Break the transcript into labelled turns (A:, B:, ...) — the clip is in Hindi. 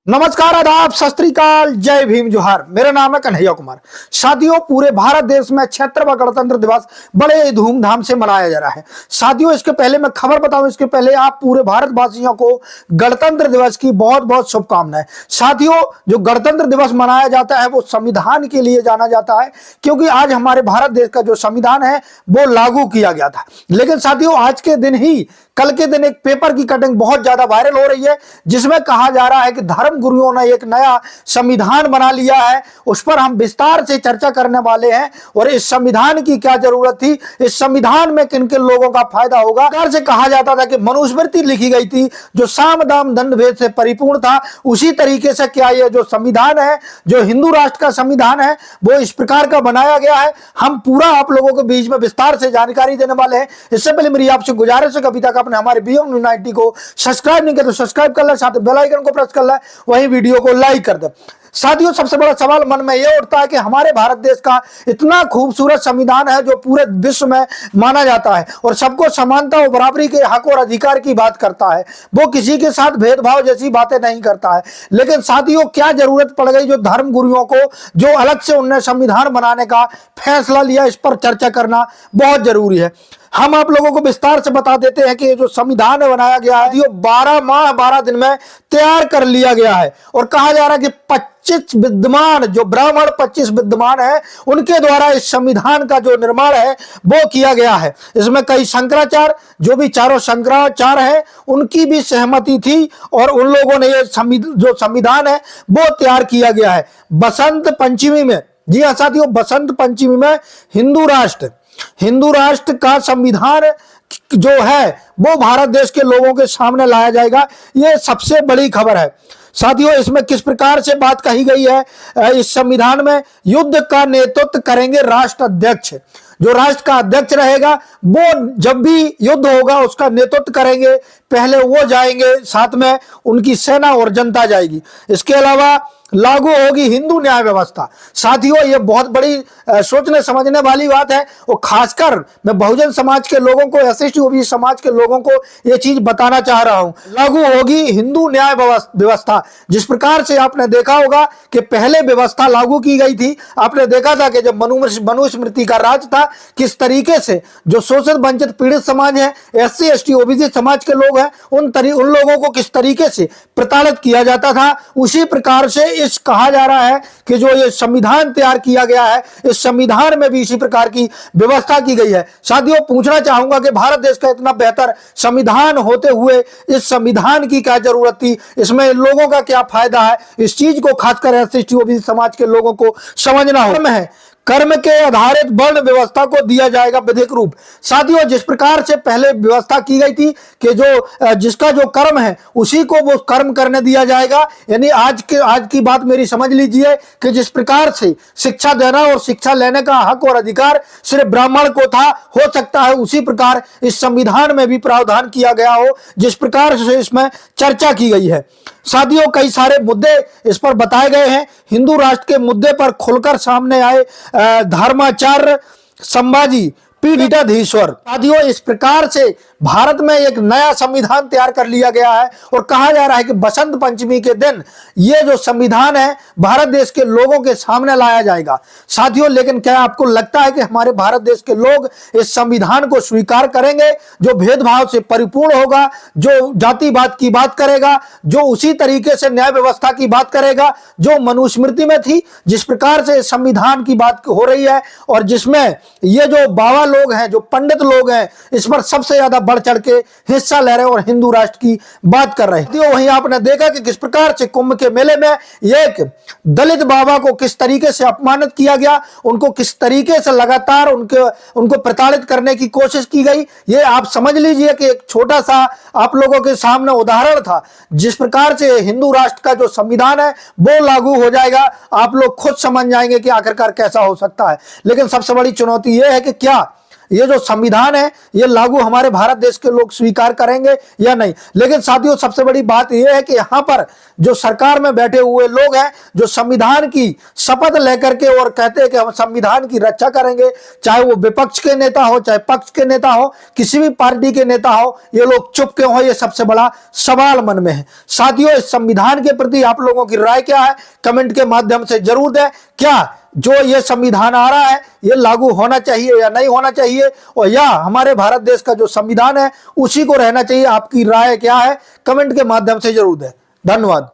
A: नमस्कार, आदाब, सत श्री अकाल, जय भीम, जोहार। मेरा नाम है कन्हैया कुमार। साथियों, पूरे भारत देश में 76वां गणतंत्र दिवस बड़े धूमधाम से मनाया जा रहा है। साथियों, इसके पहले मैं खबर बताऊं, इसके पहले आप पूरे भारतवासियों को गणतंत्र दिवस की बहुत बहुत शुभकामनाएं। साथियों, जो गणतंत्र दिवस मनाया जाता है वो संविधान के लिए जाना जाता है, क्योंकि आज हमारे भारत देश का जो संविधान है वो लागू किया गया था। लेकिन साथियों, आज के दिन ही, कल के दिन एक पेपर की कटिंग बहुत ज्यादा वायरल हो रही है, जिसमें कहा जा रहा है कि धर्म गुरुओं ने एक नया संविधान बना लिया है। उस पर हम विस्तार से चर्चा करने वाले हैं और इस संविधान की क्या जरूरत थी, इस संविधान में किन किन लोगों का फायदा होगा। से कहा जाता था कि मनुस्मृति लिखी गई थी जो साम दाम दंड भेद से परिपूर्ण था, उसी तरीके से क्या ये जो संविधान है, जो हिंदू राष्ट्र का संविधान है, वो इस प्रकार का बनाया गया है। हम पूरा आप लोगों के बीच में विस्तार से जानकारी देने वाले हैं। इससे पहले मेरी आपसे गुजारिश है कि अभी तक आपने हमारे BM 90 को सब्सक्राइब नहीं किया तो सब्सक्राइब कर ले, साथ बेल आइकन को प्रेस कर ले, वही वीडियो को लाइक कर दे। साथियों, सबसे बड़ा सवाल मन में यह उठता है कि हमारे भारत देश का इतना खूबसूरत संविधान है जो पूरे विश्व में माना जाता है और सबको समानता और बराबरी के हक और अधिकार की बात करता है, वो किसी के साथ भेदभाव जैसी बातें नहीं करता है। लेकिन साथियों, क्या जरूरत पड़ गई जो धर्म गुरुओं को, जो अलग से उन्होंने संविधान बनाने का फैसला लिया, इस पर चर्चा करना बहुत जरूरी है। हम आप लोगों को विस्तार से बता देते हैं कि जो संविधान बनाया गया है ये 12 माह 12 दिन में तैयार कर लिया गया है और कहा जा रहा है कि 25 विद्वान, जो ब्राह्मण 25 विद्वान है, उनके द्वारा इस संविधान का जो निर्माण है वो किया गया है। इसमें कई शंकराचार्य, जो भी चारों शंकराचार्य हैं, उनकी भी सहमति थी और उन लोगों ने ये जो संविधान है वो तैयार किया गया है। बसंत पंचमी में, जी हाँ साथियों, बसंत पंचमी में हिंदू राष्ट्र का संविधान जो है वो भारत देश के लोगों के सामने लाया जाएगा। ये सबसे बड़ी खबर है। साथियों, इसमें किस प्रकार से बात कही गई है, इस संविधान में युद्ध का नेतृत्व करेंगे राष्ट्र अध्यक्ष। जो राष्ट्र का अध्यक्ष रहेगा वो जब भी युद्ध होगा उसका नेतृत्व करेंगे, पहले वो जाएंगे, साथ में उनकी सेना और जनता जाएगी। इसके अलावा लागू होगी हिंदू न्याय व्यवस्था। साथियों, ये बहुत बड़ी सोचने समझने वाली बात है और खासकर मैं बहुजन समाज के लोगों को, SC OBC समाज के लोगों को ये चीज बताना चाह रहा हूं। लागू होगी हिंदू न्याय व्यवस्था। जिस प्रकार से आपने देखा होगा कि पहले व्यवस्था लागू की गई थी, आपने देखा था कि जब मनुस्मृति का राज था, किस तरीके से जो शोषित वंचित पीड़ित समाज है, SC ST OBC समाज के लोग हैं, उन लोगों को किस तरीके से प्रताड़ित किया जाता था। उसी प्रकार से इस कहा जा रहा है कि जो ये संविधान तैयार किया गया है, इस संविधान में भी इसी प्रकार की व्यवस्था की गई है। साथियों, पूछना चाहूंगा कि भारत देश का इतना बेहतर संविधान होते हुए इस संविधान की क्या जरूरत थी, इसमें लोगों का क्या फायदा है, इस चीज को खासकर SC ST OBC समाज के लोगों को समझना है। कर्म के आधारित वर्ण व्यवस्था को दिया जाएगा विधिक रूप। साथियों, जिस प्रकार से पहले व्यवस्था की गई थी कि जो जिसका जो कर्म है उसी को वो कर्म करने दिया जाएगा, यानी आज की बात मेरी समझ लीजिए कि जिस प्रकार से शिक्षा देना और शिक्षा लेने का हक और अधिकार सिर्फ ब्राह्मण को था, हो सकता है उसी प्रकार इस संविधान में भी प्रावधान किया गया हो, जिस प्रकार से इसमें चर्चा की गई है। साथियों, कई सारे मुद्दे इस पर बताए गए हैं। हिंदू राष्ट्र के मुद्दे पर खुलकर सामने आए धर्माचार्य संभाजी पीठाधीश्वर। साथियों, इस प्रकार से भारत में एक नया संविधान तैयार कर लिया गया है और कहा जा रहा है कि बसंत पंचमी के दिन ये जो संविधान है भारत देश के लोगों के सामने लाया जाएगा। साथियों, लेकिन क्या आपको लगता है कि हमारे भारत देश के लोग इस संविधान को स्वीकार करेंगे, जो भेदभाव से परिपूर्ण होगा, जो जातिवाद की बात करेगा, जो उसी तरीके से न्याय व्यवस्था की बात करेगा जो मनुस्मृति में थी, जिस प्रकार से संविधान की बात हो रही है और जिसमें ये जो बाबा लोग हैं, जो पंडित लोग हैं, इस पर सबसे ज्यादा बढ़ चढ़ के हिस्सा ले रहे और हिंदू राष्ट्र की बात कर रहे हैं। वहीं आपने देखा कि किस प्रकार से कुंभ के मेले में एक दलित बाबा को किस तरीके से अपमानित किया गया, उनको किस तरीके से लगातार उनको प्रताड़ित करने की कोशिश की गई। ये आप समझ लीजिए कि एक छोटा सा आप लोगों के सामने उदाहरण था। जिस प्रकार से हिंदू राष्ट्र का जो संविधान है वो लागू हो जाएगा, आप लोग खुद समझ जाएंगे कि आखिरकार कैसा हो सकता है। लेकिन सबसे बड़ी चुनौती यह है कि क्या ये जो संविधान है ये लागू हमारे भारत देश के लोग स्वीकार करेंगे या नहीं। लेकिन साथियों सबसे बड़ी बात यह है कि यहाँ पर जो सरकार में बैठे हुए लोग हैं जो संविधान की शपथ लेकर के और कहते हैं कि हम संविधान की रक्षा करेंगे, चाहे वो विपक्ष के नेता हो चाहे पक्ष के नेता हो, किसी भी पार्टी के नेता हो, ये लोग चुप क्यों हो, ये सबसे बड़ा सवाल मन में है। साथियों इस संविधान के प्रति आप लोगों की राय क्या है, कमेंट के माध्यम से जरूर दें। क्या जो ये संविधान आ रहा है ये लागू होना चाहिए या नहीं होना चाहिए, और या हमारे भारत देश का जो संविधान है उसी को रहना चाहिए? आपकी राय क्या है, कमेंट के माध्यम से जरूर दें। धन्यवाद।